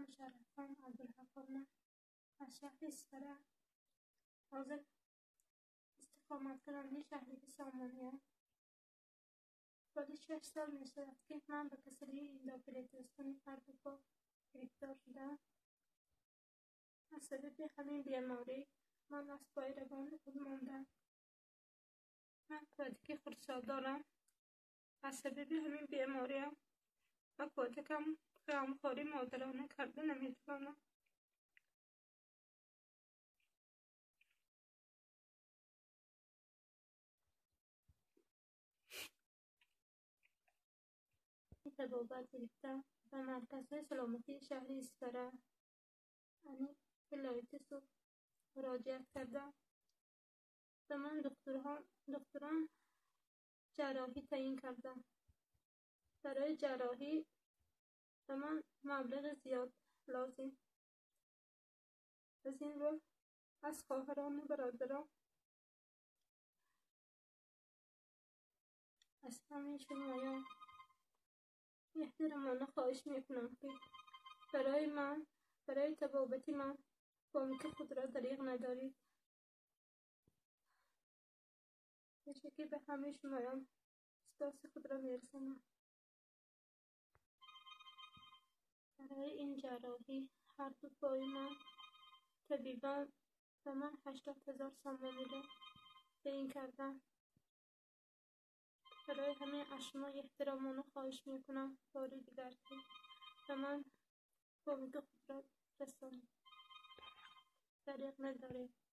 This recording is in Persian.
مشرفان عبدالحق از شهر اسفره حاضر استقامت کننده شهری سامانیه. بعد 6 سال میشود که من به کسری این داپلیتاسیون هر دو پا گرفتار شدم. از سبب همین بیماری من از پای روان خود ماندم. من کودکی خردسال دارم. از سبب همین بیماریم و کودکم غمخواری مادرانه کرده نمیتوانم. تبابت گرفتم و مرکز سلامتی شهر اسفره یعنی ولایت صبح مراجعت کردم و من دکتران جراحی تعیین کردم. برای جراحی به من مبلغ زیاد لازم. از این رو از خواهران برادران از همه شمایان احترامانه خواهش میکنم که برای تبابت من کمک خود را دریغ ندارید. تشکر به همه شمایان سپاس خود را میرسانم. برای این جراحی هر دو پای من طبیبان به من 80,000 سامانی را تعیین کردند. برای همه از شما احترامانه خواهش میکنم بار دیگر که به من کمک خود را رسانید. دریغ ندارید.